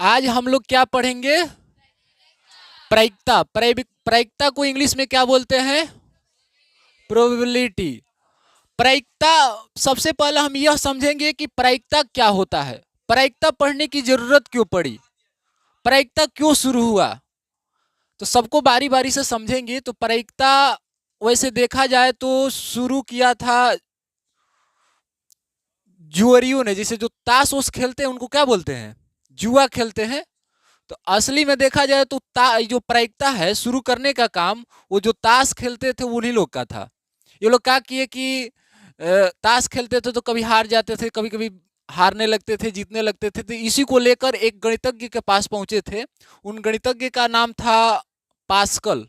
आज हम लोग क्या पढ़ेंगे? प्रायिकता। प्रायिकता को इंग्लिश में क्या बोलते हैं? प्रोबेबिलिटी। प्रायिकता, सबसे पहले हम यह समझेंगे कि प्रायिकता क्या होता है, प्रायिकता पढ़ने की जरूरत क्यों पड़ी, प्रायिकता क्यों शुरू हुआ। तो सबको बारी बारी से समझेंगे। तो प्रायिकता वैसे देखा जाए तो शुरू किया था जुआरियों ने। जैसे जो ताश ओस खेलते हैं उनको क्या बोलते हैं? जुआ खेलते हैं। तो असली में देखा जाए तो जो प्रायिकता है शुरू करने का काम वो जो ताश खेलते थे उन्हीं लोग का था। ये लोग क्या किए कि ताश खेलते थे तो कभी हार जाते थे, कभी कभी हारने लगते थे, जीतने लगते थे। तो इसी को लेकर एक गणितज्ञ के पास पहुंचे थे। उन गणितज्ञ का नाम था पास्कल,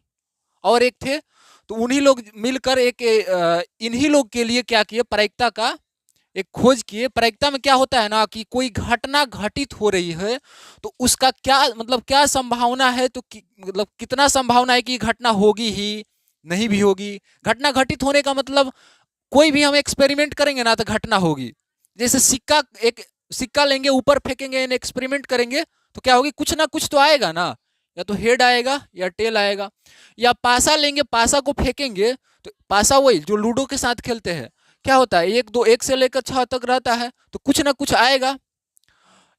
और एक थे। तो उन्हीं लोग मिलकर एक इन्हीं लोग के लिए क्या किए, प्रायिकता का एक खोज किए। प्रायिकता में क्या होता है ना कि कोई घटना घटित हो रही है तो उसका क्या मतलब क्या संभावना है, तो मतलब कितना संभावना है कि घटना होगी ही, नहीं भी होगी। घटना घटित होने का मतलब कोई भी हम एक्सपेरिमेंट करेंगे ना तो घटना होगी। जैसे एक सिक्का लेंगे, ऊपर फेंकेंगे, एक्सपेरिमेंट करेंगे तो क्या होगी, कुछ ना कुछ तो आएगा ना, या तो हेड आएगा या टेल आएगा। या पासा लेंगे, पासा को फेंकेंगे तो पासा वही जो लूडो के साथ खेलते हैं, क्या होता है, एक दो, एक से लेकर 6 तक रहता है, तो कुछ ना कुछ आएगा।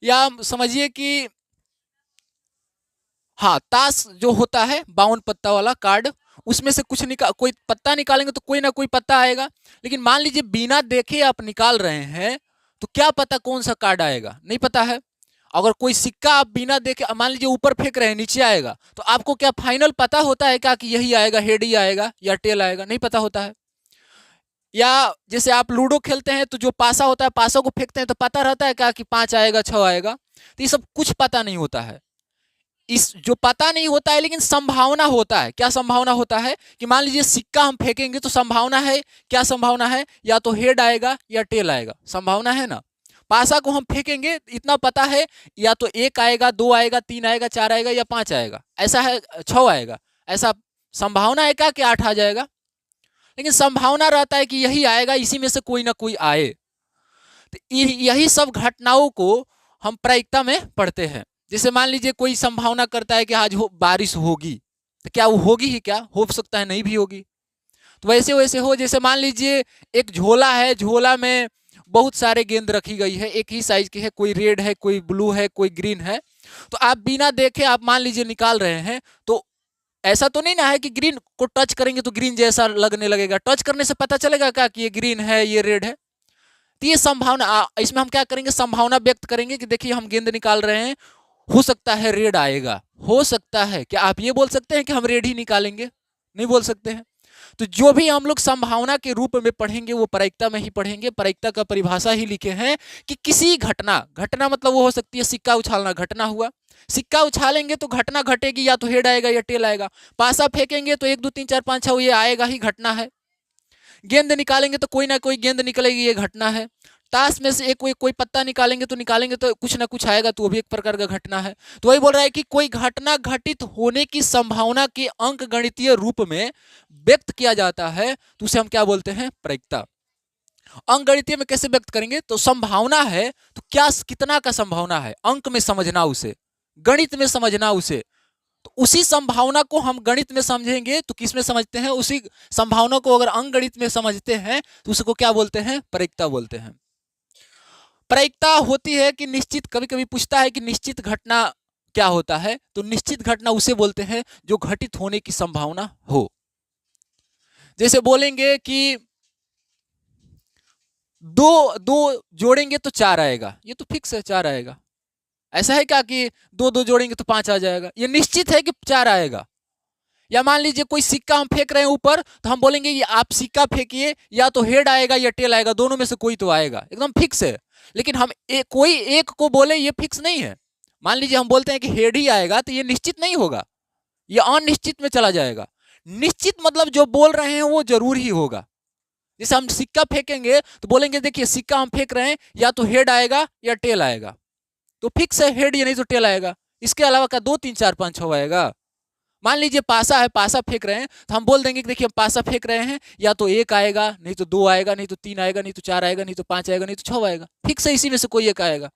या समझिए कि हाँ, ताश जो होता है 52 पत्ता वाला कार्ड, उसमें से कोई पत्ता निकालेंगे तो कोई ना कोई पत्ता आएगा। लेकिन मान लीजिए बिना देखे आप निकाल रहे हैं तो क्या पता कौन सा कार्ड आएगा, नहीं पता है। अगर कोई सिक्का आप बिना देखे मान लीजिए ऊपर फेंक रहे हैं, नीचे आएगा, तो आपको क्या फाइनल पता होता है क्या कि यही आएगा, हेड ही आएगा या टेल आएगा? नहीं पता होता है। या जैसे आप लूडो खेलते हैं तो जो पासा होता है, पासा को फेंकते हैं तो पता रहता है क्या कि 5 आएगा, 6 आएगा? तो ये सब कुछ पता नहीं होता है। इस जो पता नहीं होता है लेकिन संभावना होता है। क्या संभावना होता है कि मान लीजिए सिक्का हम फेंकेंगे तो संभावना है, क्या संभावना है, या तो हेड आएगा या टेल आएगा, संभावना है ना। पासा को हम फेंकेंगे इतना पता है, या तो 1 आएगा, 2 आएगा, 3 आएगा, 4 आएगा या 5 आएगा, ऐसा है, 6 आएगा, ऐसा संभावना है क्या कि 8 आ जाएगा? लेकिन संभावना रहता है कि यही आएगा, इसी में से कोई ना कोई आए। तो यही सब घटनाओं को हम प्रायिकता में पढ़ते हैं। जैसे मान लीजिए कोई संभावना करता है कि आज बारिश होगी, तो क्या वो होगी ही? क्या हो सकता है नहीं भी होगी। तो वैसे वैसे हो, जैसे मान लीजिए एक झोला है, झोला में बहुत सारे गेंद रखी गई है, एक ही साइज की है, कोई रेड है, कोई ब्लू है, कोई ग्रीन है। तो आप बिना देखे आप मान लीजिए निकाल रहे हैं, तो ऐसा तो नहीं ना है कि ग्रीन को टच करेंगे तो ग्रीन जैसा लगने लगेगा। टच करने से पता चलेगा क्या कि ये ग्रीन है, ये रेड है? तो ये संभावना, इसमें हम क्या करेंगे, संभावना व्यक्त करेंगे कि देखिए हम गेंद निकाल रहे हैं, हो सकता है रेड आएगा, हो सकता है। क्या आप ये बोल सकते हैं कि हम रेड ही निकालेंगे? नहीं बोल सकते हैं। तो जो भी हम लोग संभावना के रूप में पढ़ेंगे वो प्रायिकता में ही पढ़ेंगे। प्रायिकता का परिभाषा ही लिखे हैं कि किसी घटना, घटना मतलब वो हो सकती है सिक्का उछालना, घटना हुआ। सिक्का उछालेंगे तो घटना घटेगी, या तो हेड आएगा या टेल आएगा। पासा फेंकेंगे तो 1 2 3 4 5 6 ये आएगा ही, घटना है। गेंद निकालेंगे तो कोई ना कोई गेंद निकलेगी, ये घटना है। ताश में से एक कोई पत्ता निकालेंगे तो कुछ ना कुछ आएगा, तो वो भी एक प्रकार का घटना है। तो वही बोल रहा है कि कोई घटना घटित होने की संभावना के अंक गणितीय रूप में व्यक्त किया जाता है, तो उसे हम क्या बोलते हैं, प्रायिकता। अंक गणितीय में कैसे व्यक्त करेंगे, तो संभावना है तो क्या, कितना का संभावना है, अंक में समझना उसे, गणित में समझना उसे। तो उसी संभावना को हम गणित में समझेंगे तो किस में समझते हैं, उसी संभावना को अगर अंक गणित में समझते हैं तो उसको क्या बोलते हैं, प्रायिकता बोलते हैं। प्रायिकता होती है कि निश्चित, कभी कभी पूछता है कि निश्चित घटना क्या होता है, तो निश्चित घटना उसे बोलते हैं जो घटित होने की संभावना हो। जैसे बोलेंगे कि दो दो जोड़ेंगे तो 4 आएगा, ये तो फिक्स है, 4 आएगा। ऐसा है क्या कि दो दो जोड़ेंगे तो 5 आ जाएगा? ये निश्चित है कि 4 आएगा। या मान लीजिए कोई सिक्का हम फेंक रहे हैं ऊपर, तो हम बोलेंगे ये आप सिक्का फेंकिए, या तो हेड आएगा या टेल आएगा, दोनों में से कोई तो आएगा, एकदम फिक्स है। लेकिन हम कोई एक को बोले ये फिक्स नहीं है। मान लीजिए हम बोलते हैं कि हेड ही आएगा, तो ये निश्चित नहीं होगा, ये अनिश्चित में चला जाएगा। निश्चित मतलब जो बोल रहे हैं वो जरूर ही होगा। जैसे हम सिक्का फेंकेंगे तो बोलेंगे देखिए सिक्का हम फेंक रहे हैं, या तो हेड आएगा या टेल आएगा, तो फिक्स है हेड या नहीं तो टेल आएगा। इसके अलावा क्या 2 3 4 5 6 आएगा? मान लीजिए पासा है, पासा फेंक रहे हैं, तो हम बोल देंगे कि देखिए हम पासा फेंक रहे हैं, या तो 1 आएगा, नहीं तो 2 आएगा, नहीं तो 3 आएगा, नहीं तो 4 आएगा, नहीं तो 5 आएगा, नहीं तो 6 आएगा, फिक्स है, इसी में से कोई एक आएगा।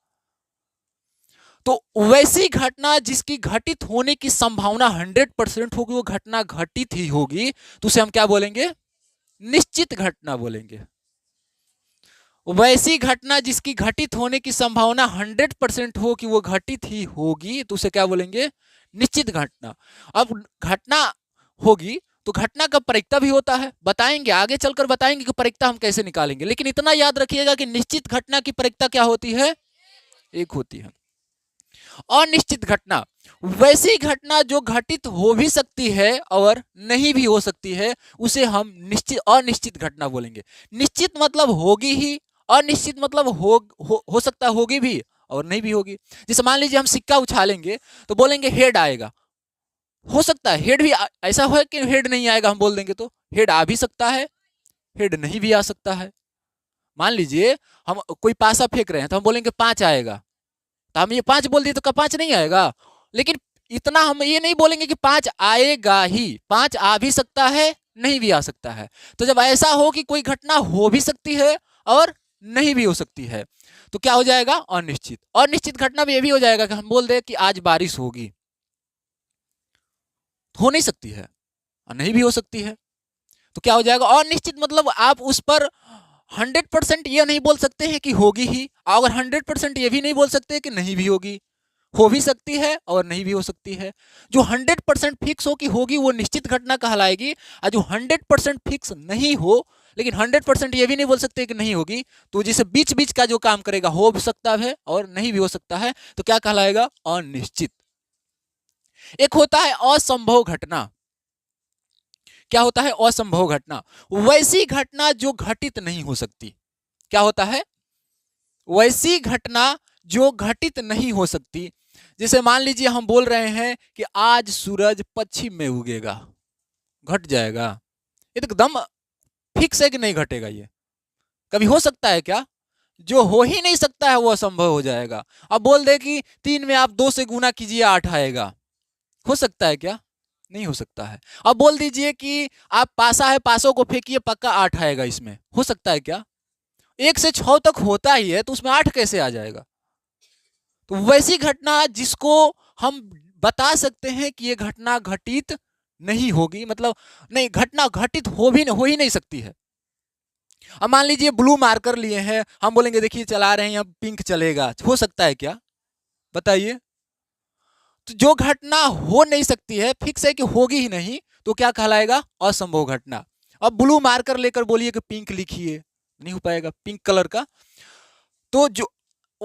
तो वैसी घटना जिसकी घटित होने की संभावना 100% होगी, वो घटना घटित ही होगी, तो उसे हम क्या बोलेंगे? निश्चित घटना बोलेंगे। वैसी घटना जिसकी घटित होने की संभावना 100% हो कि वो घटित ही होगी, तो उसे क्या बोलेंगे? निश्चित घटना। अब घटना होगी तो घटना का परिक्ता भी होता है, बताएंगे आगे चलकर, बताएंगे कि परिक्ता हम कैसे निकालेंगे। लेकिन इतना याद रखिएगा कि निश्चित घटना की परिक्ता क्या होती है? एक होती है। अनिश्चित घटना, वैसी घटना जो घटित हो भी सकती है और नहीं भी हो सकती है, उसे हम निश्चित अनिश्चित घटना बोलेंगे। निश्चित मतलब होगी ही, अनिश्चित मतलब हो सकता होगी भी और नहीं भी होगी। जैसे मान लीजिए हम सिक्का उछालेंगे तो बोलेंगे हेड आएगा, हो सकता है हेड भी ऐसा हो कि हेड नहीं आएगा, हम बोल देंगे तो हेड आ भी सकता है, हेड नहीं भी आ सकता है। मान लीजिए हम कोई पासा फेंक रहे हैं तो हम बोलेंगे 5 आएगा, तो हम ये 5 बोल दिए तो क्या 5 नहीं आएगा? लेकिन इतना हम ये नहीं बोलेंगे कि 5 आएगा ही, 5 आ भी सकता है, नहीं भी आ सकता है। तो जब ऐसा हो कि कोई घटना हो भी सकती है और नहीं भी हो सकती है, तो क्या हो जाएगा? अनिश्चित। अनिश्चित घटना में ये भी हो जाएगा कि हम बोल दे कि आज बारिश होगी, हो नहीं सकती है और नहीं भी हो सकती है, तो क्या हो जाएगा? अनिश्चित मतलब आप उस पर 100% ये नहीं बोल सकते हैं कि होगी ही, और 100% ये भी नहीं बोल सकते कि नहीं भी होगी, हो भी सकती है और नहीं भी हो सकती है। जो 100% फिक्स हो कि होगी वो निश्चित घटना कहलाएगी, और जो 100% फिक्स नहीं हो लेकिन 100% ये भी नहीं बोल सकते कि नहीं होगी, तो जिसे बीच बीच का जो काम करेगा, हो भी सकता है और नहीं भी हो सकता है, तो क्या कहलाएगा? अनिश्चित। एक होता है असंभव घटना। क्या होता है? असंभव घटना, वैसी घटना जो घटित नहीं हो सकती। क्या होता है? वैसी घटना जो घटित नहीं हो सकती। जैसे मान लीजिए हम बोल रहे हैं कि आज सूरज पश्चिम में उगेगा, घट जाएगा, ये तो एकदम फिक्स है कि नहीं घटेगा? ये कभी हो सकता है क्या? जो हो ही नहीं सकता है वो असंभव हो जाएगा। अब बोल दे कि 3 में आप 2 से गुना कीजिए 8 आएगा, हो सकता है क्या? नहीं हो सकता है। अब बोल दीजिए कि आप पासा है, पासों को फेंकिए, पक्का 8 आएगा, इसमें हो सकता है क्या? 1 से 6 तक होता ही है, तो उसमें 8 कैसे आ जाएगा? तो वैसी घटना जिसको हम बता सकते हैं कि ये घटना घटित नहीं होगी, मतलब नहीं, घटना घटित हो ही नहीं सकती है। अब मान लीजिए ब्लू मार्कर लिए हैं, हम बोलेंगे देखिए चला रहे हैं, अब पिंक चलेगा, हो सकता है क्या? बताइए। तो जो घटना हो नहीं सकती है, फिक्स है कि होगी ही नहीं, तो क्या कहलाएगा? असंभव घटना। अब ब्लू मार्कर लेकर बोलिए कि पिंक लिखिए, नहीं हो पाएगा पिंक कलर का। तो जो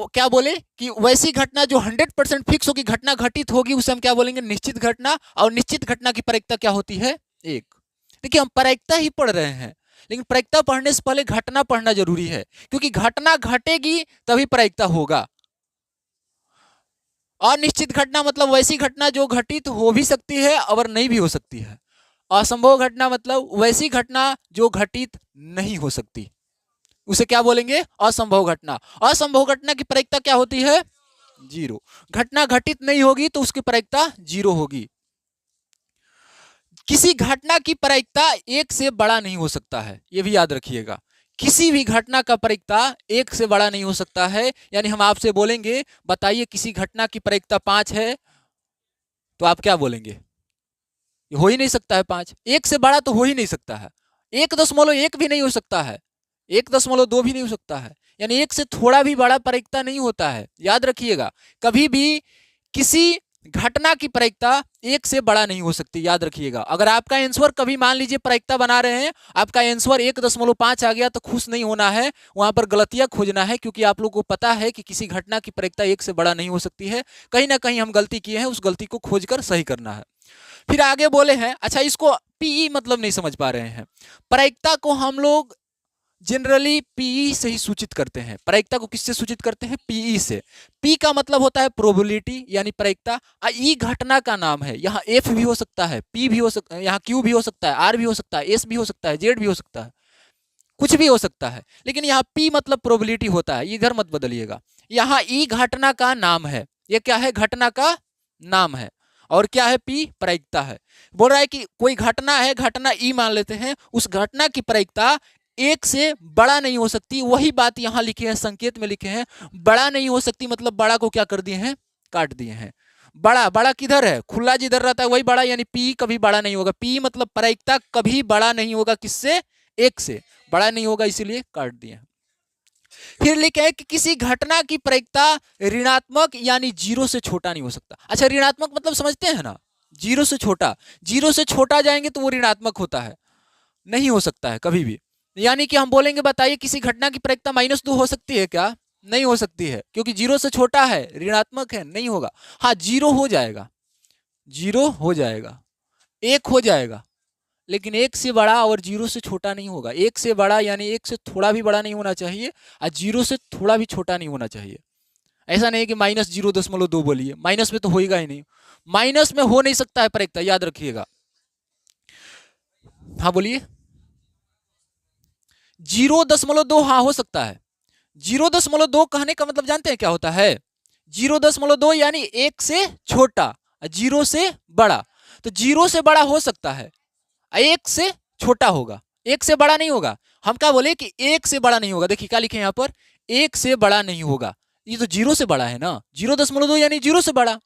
क्या बोले कि वैसी घटना जो 100% फिक्स होगी, घटना घटित होगी, उसे हम क्या बोलेंगे? निश्चित घटना। और निश्चित घटना की प्रायिकता क्या होती है? 1। देखिए हम प्रायिकता ही पढ़ रहे हैं, लेकिन प्रायिकता पढ़ने से पहले घटना पढ़ना जरूरी है, क्योंकि घटना घटेगी तभी प्रायिकता होगा। अनिश्चित घटना मतलब वैसी घटना जो घटित हो भी सकती है और नहीं भी हो सकती है। असंभव घटना मतलब वैसी घटना जो घटित नहीं हो सकती, उसे क्या बोलेंगे? असंभव घटना। असंभव घटना की प्रायिकता क्या होती है? 0। घटना घटित नहीं होगी तो उसकी प्रायिकता 0 होगी। किसी घटना की प्रायिकता 1 से बड़ा नहीं हो सकता है, यह भी याद रखिएगा। किसी भी घटना का प्रायिकता 1 से बड़ा नहीं हो सकता है। यानी हम आपसे बोलेंगे बताइए किसी घटना की प्रायिकता 5 है, तो आप क्या बोलेंगे? ये हो ही नहीं सकता है 5, 1 से बड़ा तो हो ही नहीं सकता है। 1.1 भी नहीं हो सकता है, 1.2 भी नहीं हो सकता है, यानी 1 से थोड़ा भी बड़ा प्रायिकता नहीं होता है। याद रखिएगा, कभी भी किसी घटना की प्रायिकता 1 से बड़ा नहीं हो सकती, याद रखिएगा। अगर आपका आंसर कभी मान लीजिए प्रायिकता बना रहे हैं, आपका आंसर 1.5 आ गया, तो खुश नहीं होना है, वहां पर गलतियां खोजना है, क्योंकि आप लोग को पता है कि किसी घटना की प्रायिकता 1 से बड़ा नहीं हो सकती है। कहीं ना कहीं हम गलती किए हैं, उस गलती को खोजकर सही करना है। फिर आगे बोले हैं, अच्छा इसको पीई मतलब नहीं समझ पा रहे हैं। प्रायिकता को हम लोग जनरली पीई से ही सूचित करते हैं। प्रायिकता को किससे सूचित करते हैं? पीई से। पी का मतलब होता है प्रोबेबिलिटी यानी प्रायिकता। ई घटना का नाम है। यहाँ एफ भी हो सकता है, पी भी हो सकता है, यहाँ क्यू भी हो सकता है, आर भी हो सकता है, एस भी हो सकता है, जेड भी हो सकता है, कुछ भी हो सकता है। लेकिन यहाँ पी मतलब प्रोबेबिलिटी होता है, इधर मत बदलिएगा। यहाँ ई घटना का नाम है। ये क्या है? घटना का नाम है। और क्या है? पी प्रायिकता है। बोल रहा है कि कोई घटना है, घटना ई मान लेते हैं, उस घटना की प्रायिकता 1 से बड़ा नहीं हो सकती। वही बात यहां लिखे हैं, संकेत में लिखे हैं, बड़ा नहीं हो सकती मतलब बड़ा को क्या कर दिए हैं? काट दिए हैं। बड़ा बड़ा किधर है, खुला जिधर रहता है वही बड़ा, यानी पी कभी बड़ा नहीं होगा। पी मतलब प्रायिकता कभी बड़ा नहीं होगा किससे, एक से बड़ा नहीं होगा, इसीलिए काट दिए हैं। फिर लिखे हैं कि किसी घटना की प्रायिकता ऋणात्मक यानी जीरो से छोटा नहीं हो सकता। अच्छा, ऋणात्मक मतलब समझते हैं ना, जीरो से छोटा, जीरो से छोटा जाएंगे तो वो ऋणात्मक होता है, नहीं हो सकता है कभी भी। यानी कि हम बोलेंगे बताइए किसी घटना की प्रायिकता -2 हो सकती है क्या, नहीं हो सकती है, क्योंकि जीरो से छोटा है, ऋणात्मक है, नहीं होगा। हाँ, जीरो हो जाएगा, जीरो हो जाएगा, एक हो जाएगा, लेकिन एक से बड़ा और जीरो से छोटा नहीं होगा। एक से बड़ा यानी एक से थोड़ा भी बड़ा नहीं होना चाहिए, और जीरो से थोड़ा भी छोटा नहीं होना चाहिए। ऐसा नहीं कि -0.2 बोलिए, माइनस में तो होएगा ही नहीं, माइनस में हो नहीं सकता है प्रायिकता, याद रखिएगा। हाँ बोलिए, 0.2 हाँ हो सकता है। 0.2 कहने का मतलब जानते हैं क्या होता है, 0.2 यानी एक से छोटा, जीरो से बड़ा। तो जीरो से बड़ा हो सकता है, एक से छोटा होगा, एक से बड़ा नहीं होगा। हम क्या बोले कि एक से बड़ा नहीं होगा, देखिए क्या लिखे यहाँ पर, एक से बड़ा नहीं होगा, ये तो जीरो से बड़ा है ना, 0.2 यानी जीरो से बड़ा।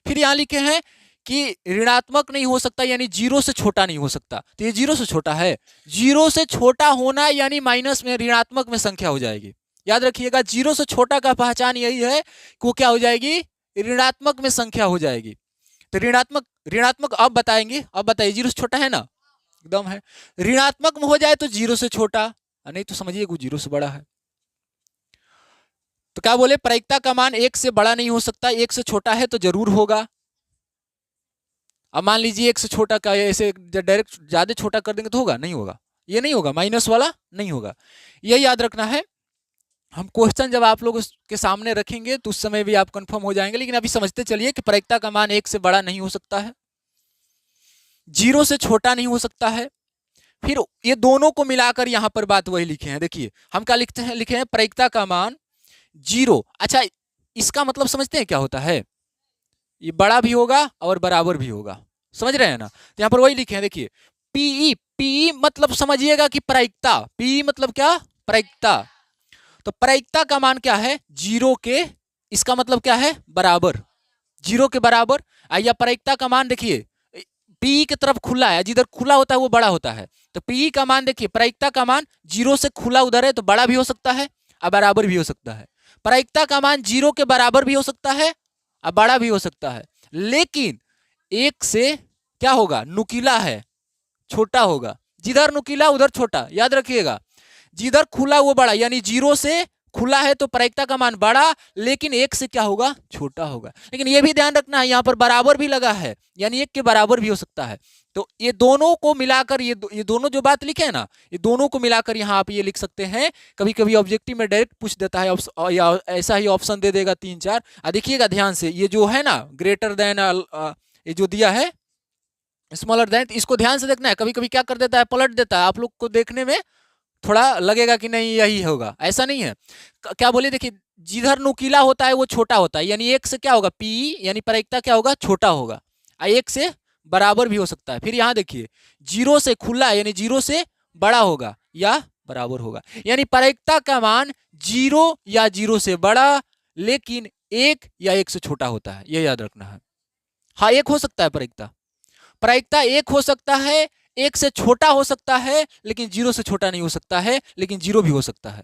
फिर यहाँ लिखे हैं कि ऋणात्मक नहीं हो सकता यानी जीरो से छोटा नहीं हो सकता, तो ये जीरो से छोटा है। जीरो से छोटा होना यानी माइनस में, ऋणात्मक में संख्या हो जाएगी, याद रखिएगा। जीरो से छोटा का पहचान यही है कि वो क्या हो जाएगी, ऋणात्मक में संख्या हो जाएगी। तो ऋणात्मक, ऋणात्मक अब बताएंगे, अब बताइए, जीरो से छोटा है ना, एकदम है। ऋणात्मक में हो जाए तो जीरो से छोटा, नहीं तो समझिए वो जीरो से बड़ा है। तो क्या बोले, प्रायिकता का मान एक से बड़ा नहीं हो सकता, एक से छोटा है तो जरूर होगा। अब मान लीजिए एक से छोटा का ऐसे डायरेक्ट ज्यादा छोटा कर देंगे तो होगा, नहीं होगा, ये नहीं होगा, माइनस वाला नहीं होगा, ये याद रखना है। हम क्वेश्चन जब आप लोग के सामने रखेंगे तो उस समय भी आप कंफर्म हो जाएंगे, लेकिन अभी समझते चलिए कि प्रायिकता का मान एक से बड़ा नहीं हो सकता है, जीरो से छोटा नहीं हो सकता है। फिर ये दोनों को मिलाकर यहां पर बात वही लिखे हैं, देखिए हम क्या लिखते हैं, लिखे हैं प्रायिकता का मान जीरो। अच्छा, इसका मतलब समझते हैं क्या होता है, ये बड़ा भी होगा और बराबर भी होगा, समझ रहे हैं ना। तो यहां पर वही लिखे हैं, देखिए पीई, पीई मतलब समझिएगा कि प्रायिकता, पीई मतलब क्या, प्रायिकता। तो प्रायिकता का मान क्या है, जीरो के, इसका मतलब क्या है, बराबर, जीरो के बराबर। या प्रायिकता का मान देखिए, पी की तरफ खुला है, जिधर खुला होता है वो बड़ा होता है, तो पी का मान देखिए, प्रायिकता का मान जीरो से खुला उधर है तो बड़ा भी हो सकता है और बराबर भी हो सकता है। प्रायिकता का मान जीरो के बराबर भी हो सकता है और बड़ा भी हो सकता है, लेकिन एक से क्या होगा, नुकीला है, छोटा होगा, जिधर नुकीला उधर छोटा, याद रखिएगा। जिधर खुला वो बड़ा, यानी जीरो से खुला है तो प्रायिकता का मान बड़ा, लेकिन एक से क्या होगा, छोटा होगा। लेकिन ये भी ध्यान रखना है, यहाँ पर बराबर भी लगा है, यानी एक के बराबर भी हो सकता है। तो ये दोनों को मिलाकर, ये दोनों जो बात लिखे है ना, ये दोनों को मिलाकर यहाँ आप ये लिख सकते हैं। कभी कभी ऑब्जेक्टिव में डायरेक्ट पूछ देता है, या ऐसा ही ऑप्शन दे देगा 3 4। देखिएगा ध्यान से, ये जो है ना ग्रेटर देन, ये जो दिया है स्मॉलर देन, इसको ध्यान से देखना है। कभी कभी क्या कर देता है, पलट देता है, आप लोग को देखने में थोड़ा लगेगा कि नहीं यही होगा, ऐसा नहीं है। क्या बोले, देखिए जिधर नुकीला होता है वो छोटा होता है, यानी एक से क्या होगा, पी यानी प्रायिकता क्या होगा, छोटा होगा, एक से बराबर भी हो सकता है। फिर यहाँ देखिए, जीरो से खुला यानी जीरो से बड़ा होगा या बराबर होगा, यानी प्रायिकता का मान जीरो या जीरो से बड़ा, लेकिन एक या एक से छोटा होता है, यह याद रखना है। हाँ, एक हो सकता है प्रायिकता, प्रायिकता एक हो सकता है, एक से छोटा हो सकता है, लेकिन जीरो से छोटा नहीं हो सकता है, लेकिन जीरो भी हो सकता है।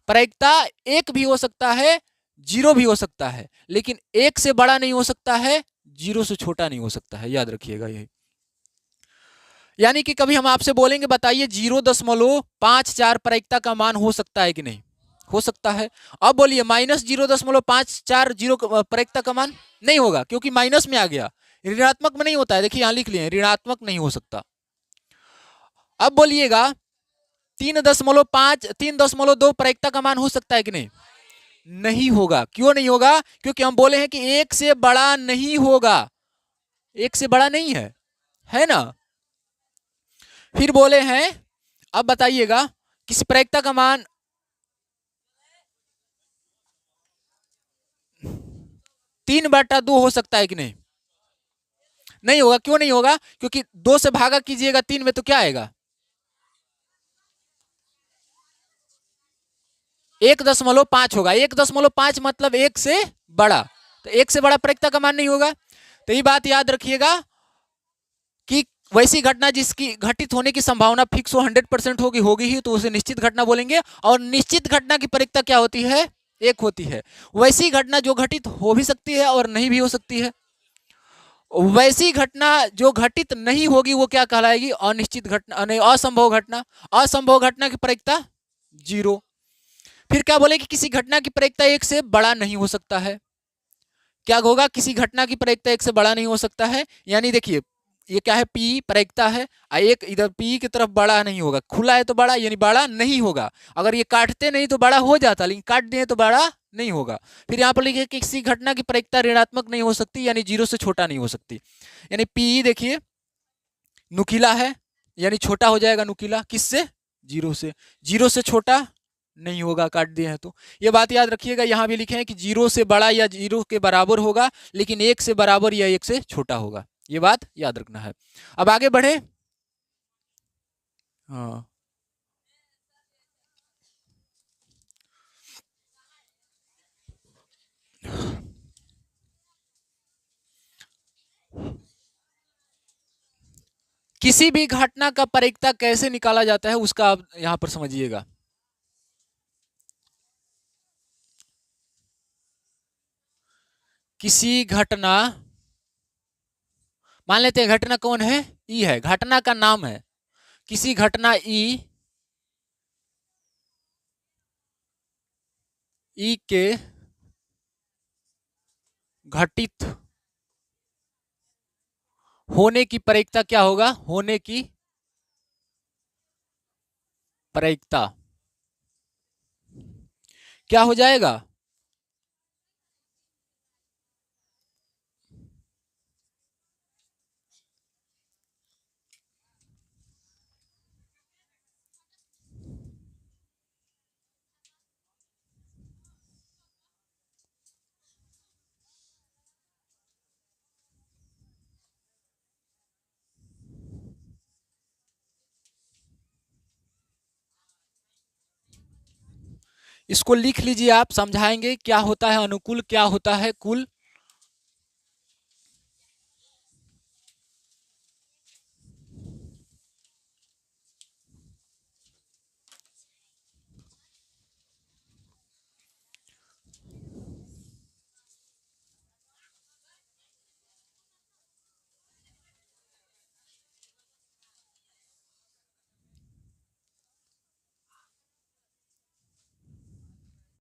प्रायिकता एक भी हो सकता है, जीरो भी हो सकता है, लेकिन एक से बड़ा नहीं हो सकता है, जीरो से छोटा नहीं हो सकता है, याद रखिएगा यही। यानी कि कभी हम आपसे बोलेंगे बताइए 0.54 प्रायिकता का मान हो सकता है कि नहीं, हो सकता है। अब बोलिए -0.54 जीरो प्रायिकता का मान नहीं होगा, क्योंकि माइनस में आ गया, ऋणात्मक में नहीं होता है, देखिए यहां लिख लिए, ऋणात्मक नहीं हो सकता। अब बोलिएगा 3.2 प्रायिकता का मान हो सकता है कि नहीं, नहीं होगा। क्यों नहीं होगा, क्योंकि हम बोले हैं कि एक से बड़ा नहीं होगा, एक से बड़ा नहीं है ना। फिर बोले हैं, अब बताइएगा किसी प्रायिकता का मान 3/2 हो सकता है कि नहीं, नहीं होगा। क्यों नहीं होगा, क्योंकि 2 से भागा कीजिएगा 3 में तो क्या आएगा, 1.5 होगा। 1.5 मतलब एक से बड़ा, तो एक से बड़ा प्रयिकता का मान नहीं होगा। तो ये बात याद रखिएगा कि वैसी घटना जिसकी घटित होने की संभावना फिक्स हो 100% होगी होगी ही, तो उसे निश्चित घटना बोलेंगे। और निश्चित घटना की प्रयिकता क्या होती है? एक होती है। वैसी घटना जो घटित हो भी सकती है और नहीं भी हो सकती है। वैसी घटना जो घटित नहीं होगी वो क्या कहलाएगी? अनिश्चित घटना, नहीं, असंभव घटना। असंभव घटना की प्रयिकता 0। फिर क्या बोले कि किसी घटना की प्रयिकता एक से बड़ा नहीं हो सकता है। क्या होगा? किसी घटना की प्रयिकता एक से बड़ा नहीं हो सकता है। यानी देखिए ये क्या है? पी प्रयिकता है, एक इधर पी की तरफ बड़ा नहीं होगा, खुला है तो बड़ा, यानी बड़ा नहीं होगा। अगर ये काटते नहीं तो बड़ा हो जाता, लेकिन काट दिए तो बड़ा नहीं होगा। फिर यहाँ पर लिखे कि किसी घटना की प्रयिकता ऋणात्मक नहीं हो सकती, यानी 0 से छोटा नहीं हो सकती। यानी पी देखिए नुकीला है, यानी छोटा हो जाएगा नुकीला, किससे? 0 से। 0 से छोटा नहीं होगा, काट दिए हैं तो। ये बात याद रखिएगा, यहां भी लिखे हैं कि 0 से बड़ा या 0 के बराबर होगा, लेकिन 1 से बराबर या 1 से छोटा होगा। ये बात याद रखना है। अब आगे बढ़े। हाँ, किसी भी घटना का परिक्ता कैसे निकाला जाता है उसका आप यहां पर समझिएगा। किसी घटना, मान लेते हैं घटना कौन है? ई है, घटना का नाम है। किसी घटना ई के घटित होने की प्रायिकता क्या होगा? होने की प्रायिकता क्या हो जाएगा? इसको लिख लीजिए, आप समझाएंगे क्या होता है अनुकूल, क्या होता है कुल।